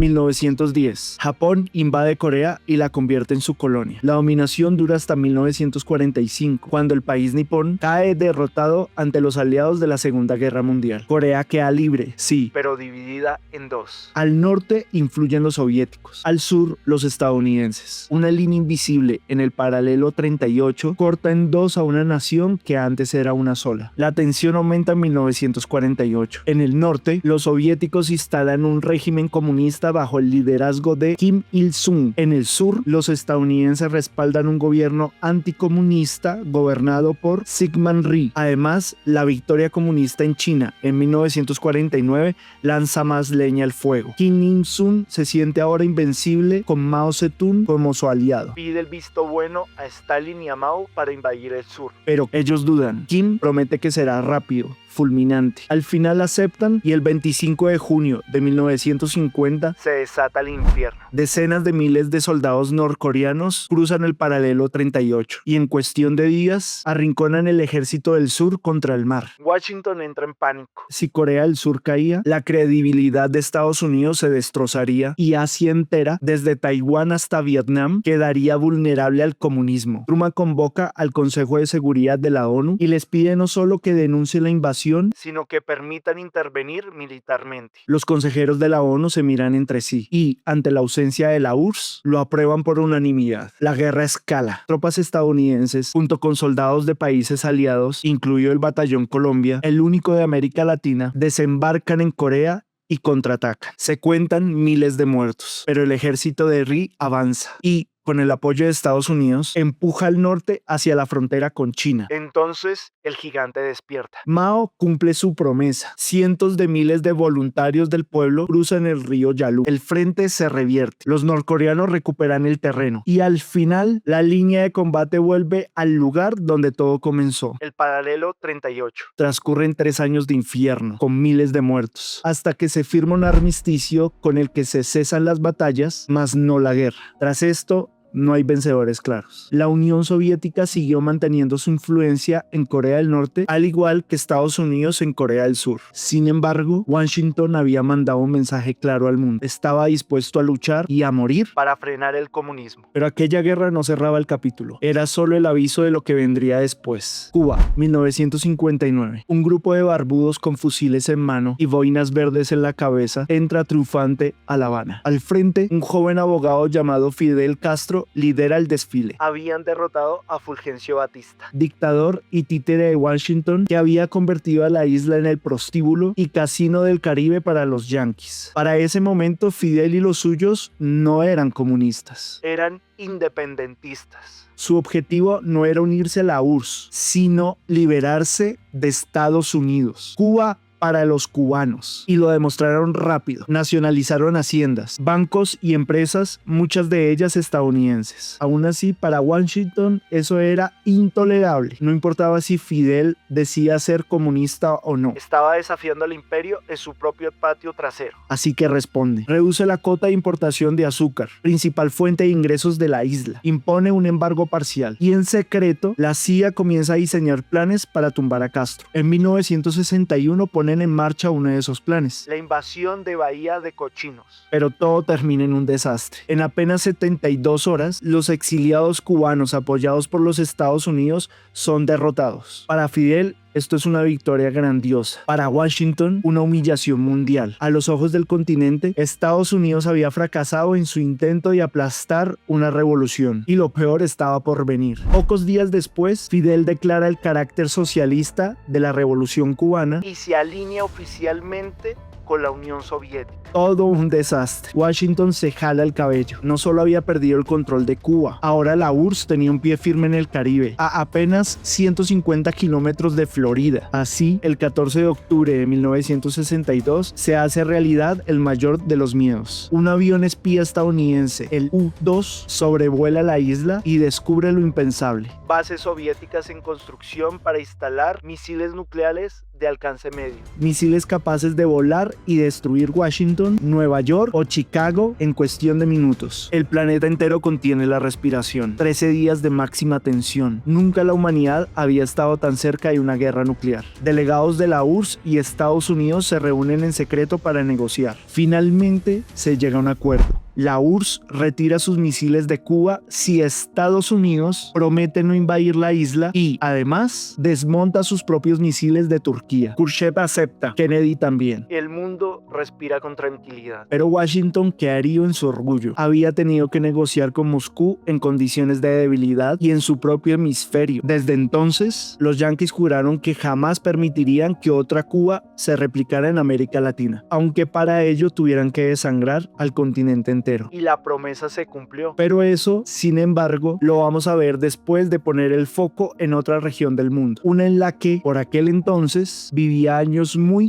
1910. Japón invade Corea y la convierte en su colonia. La dominación dura hasta 1945, cuando el país nipón cae derrotado ante los aliados de la Segunda Guerra Mundial. Corea queda libre, sí, pero dividida en dos. Al norte influyen los soviéticos, al sur los estadounidenses. Una línea invisible en el paralelo 38 corta en dos a una nación que antes era una sola. La tensión aumenta en 1948. En el norte, los soviéticos instalan un régimen comunista bajo el liderazgo de Kim Il-sung. En el sur, los estadounidenses respaldan un gobierno anticomunista gobernado por Syngman Rhee. Además, la victoria comunista en China en 1949 lanza más leña al fuego. Kim Il-sung se siente ahora invencible con Mao Zedong como su aliado. Pide el visto bueno a Stalin y a Mao para invadir el sur. Pero ellos dudan. Kim promete que será rápido, fulminante. Al final aceptan y el 25 de junio de 1950 se desata el infierno. Decenas de miles de soldados norcoreanos cruzan el paralelo 38 y en cuestión de días arrinconan el ejército del sur contra el mar. Washington entra en pánico. Si Corea del Sur caía, la credibilidad de Estados Unidos se destrozaría y Asia entera, desde Taiwán hasta Vietnam, quedaría vulnerable al comunismo. Truman convoca al Consejo de Seguridad de la ONU y les pide no solo que denuncie la invasión, sino que permitan intervenir militarmente. Los consejeros de la ONU se miran entre sí y, ante la ausencia de la URSS, lo aprueban por unanimidad. La guerra escala. Tropas estadounidenses, junto con soldados de países aliados, incluido el Batallón Colombia, el único de América Latina, desembarcan en Corea y contraatacan. Se cuentan miles de muertos, pero el ejército de Rhee avanza y, con el apoyo de Estados Unidos, empuja al norte hacia la frontera con China. Entonces, el gigante despierta. Mao cumple su promesa. Cientos de miles de voluntarios del pueblo cruzan el río Yalu. El frente se revierte. Los norcoreanos recuperan el terreno. Y al final, la línea de combate vuelve al lugar donde todo comenzó. El paralelo 38. Transcurren 3 años de infierno, con miles de muertos, hasta que se firma un armisticio con el que se cesan las batallas, mas no la guerra. Tras esto, no hay vencedores claros. La Unión Soviética siguió manteniendo su influencia en Corea del Norte, al igual que Estados Unidos en Corea del Sur. Sin embargo, Washington había mandado un mensaje claro al mundo. Estaba dispuesto a luchar y a morir para frenar el comunismo. Pero aquella guerra no cerraba el capítulo. Era solo el aviso de lo que vendría después. Cuba, 1959. Un grupo de barbudos con fusiles en mano y boinas verdes en la cabeza entra triunfante a La Habana. Al frente, un joven abogado llamado Fidel Castro lidera el desfile. Habían derrotado a Fulgencio Batista, dictador y títere de Washington, que había convertido a la isla en el prostíbulo y casino del Caribe para los yanquis. Para ese momento, Fidel y los suyos no eran comunistas, eran independentistas. Su objetivo no era unirse a la URSS, sino liberarse de Estados Unidos. Cuba para los cubanos, y lo demostraron rápido. Nacionalizaron haciendas, bancos y empresas, muchas de ellas estadounidenses. Aún así, para Washington eso era intolerable. No importaba si Fidel decía ser comunista o no. Estaba desafiando al imperio en su propio patio trasero. Así que responde. Reduce la cota de importación de azúcar, principal fuente de ingresos de la isla. Impone un embargo parcial. Y en secreto, la CIA comienza a diseñar planes para tumbar a Castro. En 1961 pone en marcha uno de esos planes, la invasión de Bahía de Cochinos. Pero todo termina en un desastre. En apenas 72 horas, los exiliados cubanos apoyados por los Estados Unidos son derrotados. Para Fidel, esto es una victoria grandiosa. Para Washington, una humillación mundial. A los ojos del continente, Estados Unidos había fracasado en su intento de aplastar una revolución. Y lo peor estaba por venir. Pocos días después, Fidel declara el carácter socialista de la revolución cubana y se alinea oficialmente con la Unión Soviética. Todo un desastre. Washington se jala el cabello. No solo había perdido el control de Cuba, ahora la URSS tenía un pie firme en el Caribe, a apenas 150 kilómetros de Florida. Así, el 14 de octubre de 1962, se hace realidad el mayor de los miedos. Un avión espía estadounidense, el U-2, sobrevuela la isla y descubre lo impensable. Bases soviéticas en construcción para instalar misiles nucleares de alcance medio. Misiles capaces de volar y destruir Washington Washington, Nueva York o Chicago en cuestión de minutos. El planeta entero contiene la respiración. 13 días de máxima tensión. Nunca la humanidad había estado tan cerca de una guerra nuclear. Delegados de la URSS y Estados Unidos se reúnen en secreto para negociar. Finalmente se llega a un acuerdo. La URSS retira sus misiles de Cuba si Estados Unidos promete no invadir la isla y, además, desmonta sus propios misiles de Turquía. Khrushchev acepta, Kennedy también. El mundo respira con tranquilidad. Pero Washington queda herido en su orgullo. Había tenido que negociar con Moscú en condiciones de debilidad y en su propio hemisferio. Desde entonces, los yanquis juraron que jamás permitirían que otra Cuba se replicara en América Latina, aunque para ello tuvieran que desangrar al continente entero. Y la promesa se cumplió. Pero eso, sin embargo, lo vamos a ver después de poner el foco en otra región del mundo. Una en la que, por aquel entonces, vivía años muy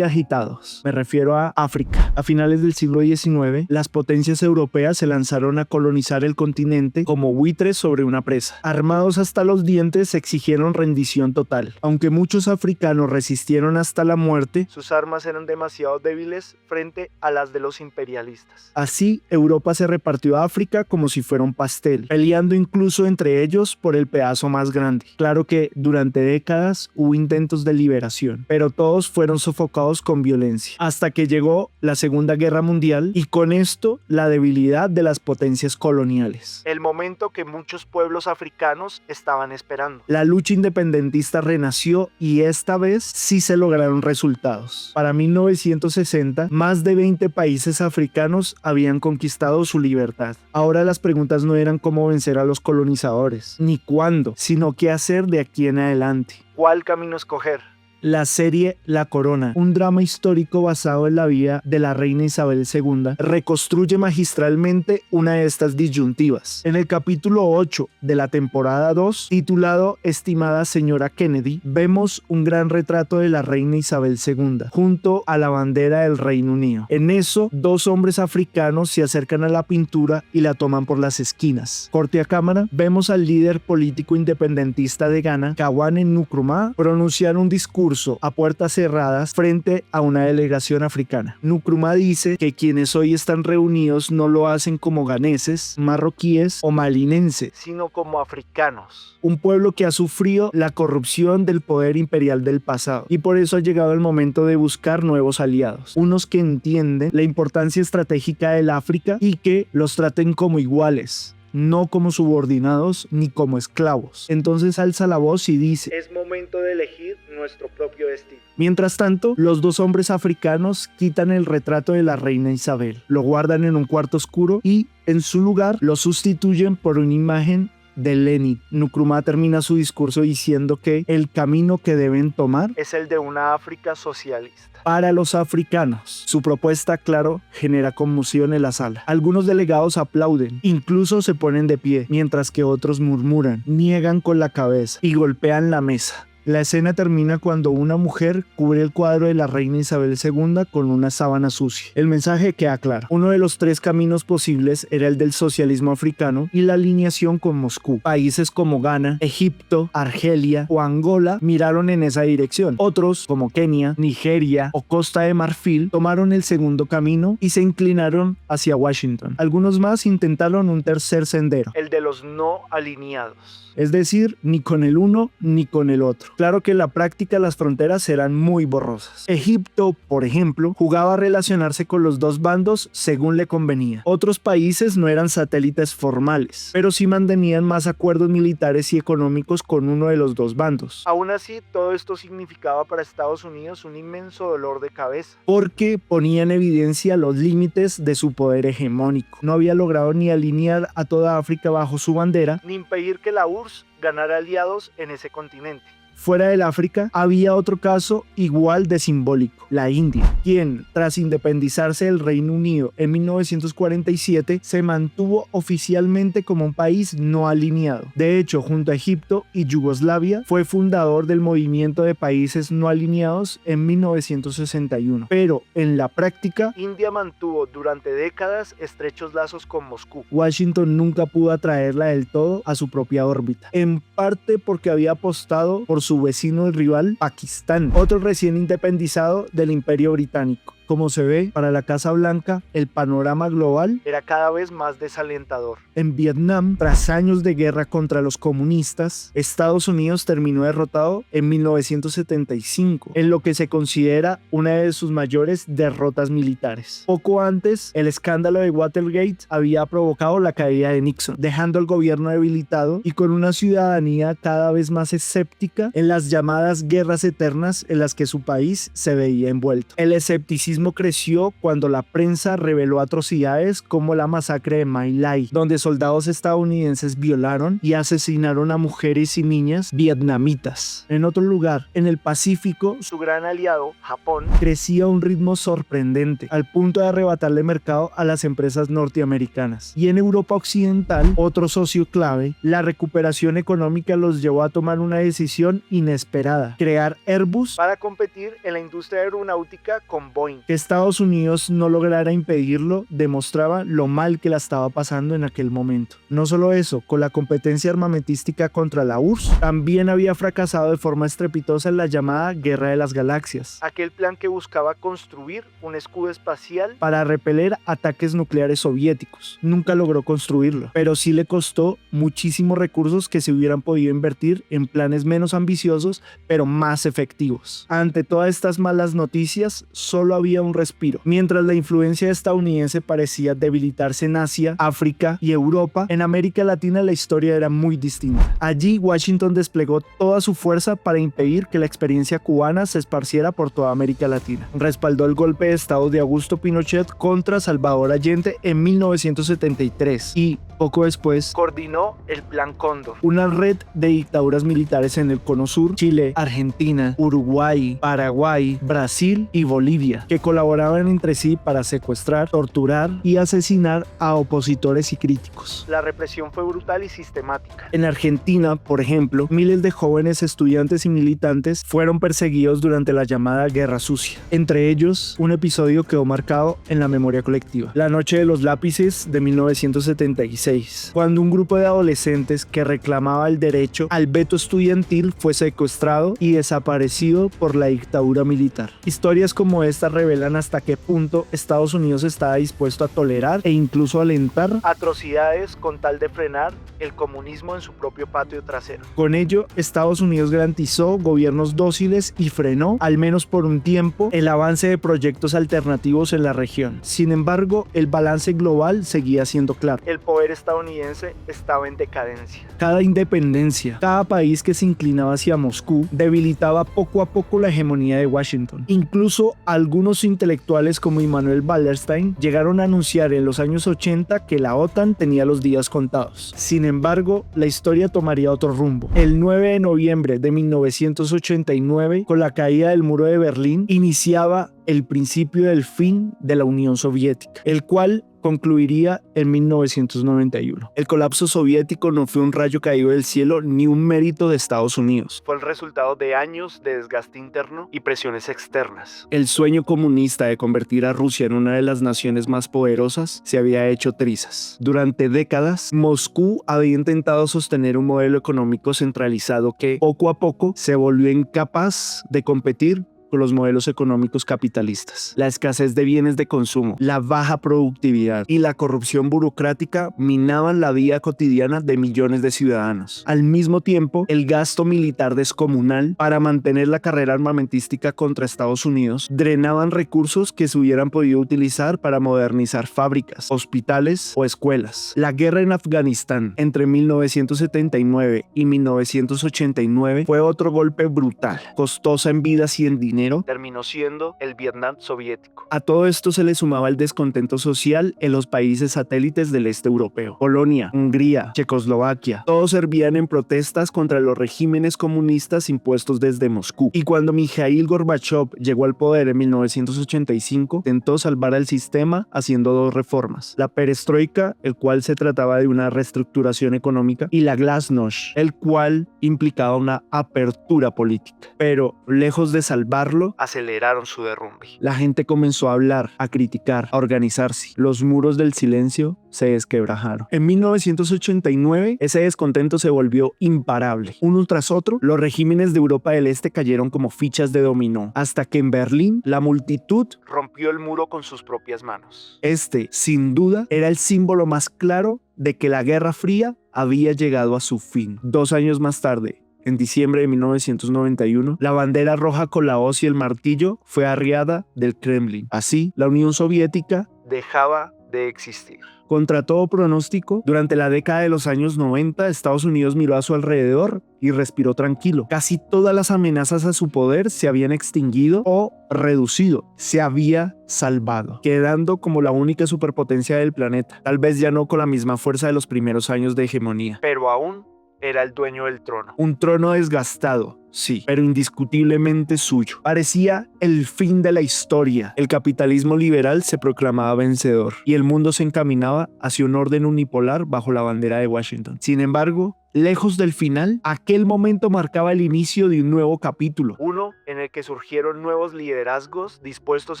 agitados. Me refiero a África. A finales del siglo XIX, las potencias europeas se lanzaron a colonizar el continente como buitres sobre una presa. Armados hasta los dientes, exigieron rendición total. Aunque muchos africanos resistieron hasta la muerte, sus armas eran demasiado débiles frente a las de los imperialistas. Así, Europa se repartió a África como si fuera un pastel, peleando incluso entre ellos por el pedazo más grande. Claro que durante décadas hubo intentos de liberación, pero todos fueron sofocados con violencia, hasta que llegó la Segunda Guerra Mundial y con esto la debilidad de las potencias coloniales. El momento que muchos pueblos africanos estaban esperando. La lucha independentista renació y esta vez sí se lograron resultados. Para 1960, más de 20 países africanos habían conquistado su libertad. Ahora las preguntas no eran cómo vencer a los colonizadores, ni cuándo, sino qué hacer de aquí en adelante. ¿Cuál camino escoger? La serie La Corona, un drama histórico basado en la vida de la reina Isabel II, reconstruye magistralmente una de estas disyuntivas. En el capítulo 8 de la temporada 2, titulado Estimada señora Kennedy, vemos un gran retrato de la reina Isabel II, junto a la bandera del Reino Unido. En eso, dos hombres africanos se acercan a la pintura y la toman por las esquinas. Corte a cámara, vemos al líder político independentista de Ghana, Kawane Nkrumah, pronunciar un discurso a puertas cerradas frente a una delegación africana. Nkrumah dice que quienes hoy están reunidos no lo hacen como ganeses, marroquíes o malinenses, sino como africanos. Un pueblo que ha sufrido la corrupción del poder imperial del pasado y por eso ha llegado el momento de buscar nuevos aliados, unos que entienden la importancia estratégica del África y que los traten como iguales, no como subordinados ni como esclavos. Entonces alza la voz y dice: es momento de elegir nuestro propio destino. Mientras tanto, los dos hombres africanos quitan el retrato de la reina Isabel, lo guardan en un cuarto oscuro y en su lugar lo sustituyen por una imagen de Lenin. Nkrumah termina su discurso diciendo que el camino que deben tomar es el de una África socialista. Para los africanos, su propuesta, claro, genera conmoción en la sala. Algunos delegados aplauden, incluso se ponen de pie, mientras que otros murmuran, niegan con la cabeza y golpean la mesa. La escena termina cuando una mujer cubre el cuadro de la reina Isabel II con una sábana sucia. El mensaje queda claro. Uno de los tres caminos posibles era el del socialismo africano y la alineación con Moscú. Países como Ghana, Egipto, Argelia o Angola miraron en esa dirección. Otros, como Kenia, Nigeria o Costa de Marfil, tomaron el segundo camino y se inclinaron hacia Washington. Algunos más intentaron un tercer sendero, el de los no alineados. Es decir, ni con el uno ni con el otro. Claro que en la práctica las fronteras eran muy borrosas. Egipto, por ejemplo, jugaba a relacionarse con los dos bandos según le convenía. Otros países no eran satélites formales, pero sí mantenían más acuerdos militares y económicos con uno de los dos bandos. Aún así, todo esto significaba para Estados Unidos un inmenso dolor de cabeza, porque ponía en evidencia los límites de su poder hegemónico. No había logrado ni alinear a toda África bajo su bandera, ni impedir que la URSS ganara aliados en ese continente. Fuera del África, había otro caso igual de simbólico, la India, quien, tras independizarse del Reino Unido en 1947, se mantuvo oficialmente como un país no alineado. De hecho, junto a Egipto y Yugoslavia, fue fundador del movimiento de países no alineados en 1961. Pero, en la práctica, India mantuvo durante décadas estrechos lazos con Moscú. Washington nunca pudo atraerla del todo a su propia órbita, en parte porque había apostado por su vecino y rival, Pakistán, otro recién independizado del Imperio Británico. Como se ve, para la Casa Blanca, el panorama global era cada vez más desalentador. En Vietnam, tras años de guerra contra los comunistas, Estados Unidos terminó derrotado en 1975, en lo que se considera una de sus mayores derrotas militares. Poco antes, el escándalo de Watergate había provocado la caída de Nixon, dejando al gobierno debilitado y con una ciudadanía cada vez más escéptica en las llamadas guerras eternas en las que su país se veía envuelto. El escepticismo creció cuando la prensa reveló atrocidades como la masacre de My Lai, donde soldados estadounidenses violaron y asesinaron a mujeres y niñas vietnamitas. En otro lugar, en el Pacífico, su gran aliado, Japón, crecía a un ritmo sorprendente, al punto de arrebatarle mercado a las empresas norteamericanas. Y en Europa Occidental, otro socio clave, la recuperación económica los llevó a tomar una decisión inesperada: crear Airbus para competir en la industria aeronáutica con Boeing. Que Estados Unidos no lograra impedirlo demostraba lo mal que la estaba pasando en aquel momento. No solo eso, con la competencia armamentística contra la URSS, también había fracasado de forma estrepitosa en la llamada Guerra de las Galaxias, aquel plan que buscaba construir un escudo espacial para repeler ataques nucleares soviéticos. Nunca logró construirlo, pero sí le costó muchísimos recursos que se hubieran podido invertir en planes menos ambiciosos, pero más efectivos. Ante todas estas malas noticias, solo había un respiro. Mientras la influencia estadounidense parecía debilitarse en Asia, África y Europa, en América Latina la historia era muy distinta. Allí, Washington desplegó toda su fuerza para impedir que la experiencia cubana se esparciera por toda América Latina. Respaldó el golpe de estado de Augusto Pinochet contra Salvador Allende en 1973 y, poco después, coordinó el Plan Cóndor, una red de dictaduras militares en el Cono Sur, Chile, Argentina, Uruguay, Paraguay, Brasil y Bolivia, que colaboraban entre sí para secuestrar, torturar y asesinar a opositores y críticos. La represión fue brutal y sistemática. En Argentina, por ejemplo, miles de jóvenes estudiantes y militantes fueron perseguidos durante la llamada Guerra Sucia. Entre ellos, un episodio quedó marcado en la memoria colectiva: la Noche de los Lápices de 1976, cuando un grupo de adolescentes que reclamaba el derecho al veto estudiantil fue secuestrado y desaparecido por la dictadura militar. Historias como esta revelan hasta qué punto Estados Unidos estaba dispuesto a tolerar e incluso alentar atrocidades con tal de frenar el comunismo en su propio patio trasero. Con ello, Estados Unidos garantizó gobiernos dóciles y frenó, al menos por un tiempo, el avance de proyectos alternativos en la región. Sin embargo, el balance global seguía siendo claro: el poder estadounidense estaba en decadencia. Cada independencia, cada país que se inclinaba hacia Moscú, debilitaba poco a poco la hegemonía de Washington. Incluso algunos intelectuales como Immanuel Wallerstein llegaron a anunciar en los años 80 que la OTAN tenía los días contados. Sin embargo, la historia tomaría otro rumbo. El 9 de noviembre de 1989, con la caída del muro de Berlín, iniciaba el principio del fin de la Unión Soviética, el cual concluiría en 1991. El colapso soviético no fue un rayo caído del cielo ni un mérito de Estados Unidos. Fue el resultado de años de desgaste interno y presiones externas. El sueño comunista de convertir a Rusia en una de las naciones más poderosas se había hecho trizas. Durante décadas, Moscú había intentado sostener un modelo económico centralizado que, poco a poco, se volvió incapaz de competir con los modelos económicos capitalistas. La escasez de bienes de consumo, la baja productividad y la corrupción burocrática minaban la vida cotidiana de millones de ciudadanos. Al mismo tiempo, el gasto militar descomunal para mantener la carrera armamentística contra Estados Unidos drenaban recursos que se hubieran podido utilizar para modernizar fábricas, hospitales o escuelas. La guerra en Afganistán entre 1979 y 1989 fue otro golpe brutal, costosa en vidas y en dinero. Terminó siendo el Vietnam soviético. A todo esto se le sumaba el descontento social en los países satélites del este europeo. Polonia, Hungría, Checoslovaquia, todos servían en protestas contra los regímenes comunistas impuestos desde Moscú. Y cuando Mikhail Gorbachev llegó al poder en 1985, intentó salvar al sistema haciendo dos reformas: la perestroika, el cual se trataba de una reestructuración económica, y la glasnost, el cual implicaba una apertura política. Pero lejos de salvar evitarlo, aceleraron su derrumbe. La gente comenzó a hablar, a criticar, a organizarse. Los muros del silencio se desquebrajaron. En 1989, ese descontento se volvió imparable. Uno tras otro, los regímenes de Europa del Este cayeron como fichas de dominó, hasta que en Berlín la multitud rompió el muro con sus propias manos. Este, sin duda, era el símbolo más claro de que la Guerra Fría había llegado a su fin. 2 años más tarde, en diciembre de 1991, la bandera roja con la hoz y el martillo fue arriada del Kremlin. Así, la Unión Soviética dejaba de existir. Contra todo pronóstico, durante la década de los años 90, Estados Unidos miró a su alrededor y respiró tranquilo. Casi todas las amenazas a su poder se habían extinguido o reducido. Se había salvado, quedando como la única superpotencia del planeta. Tal vez ya no con la misma fuerza de los primeros años de hegemonía, pero aún era el dueño del trono. Un trono desgastado, sí, pero indiscutiblemente suyo. Parecía el fin de la historia. El capitalismo liberal se proclamaba vencedor y el mundo se encaminaba hacia un orden unipolar bajo la bandera de Washington. Sin embargo, lejos del final, aquel momento marcaba el inicio de un nuevo capítulo. Uno en el que surgieron nuevos liderazgos dispuestos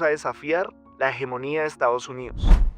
a desafiar la hegemonía de Estados Unidos.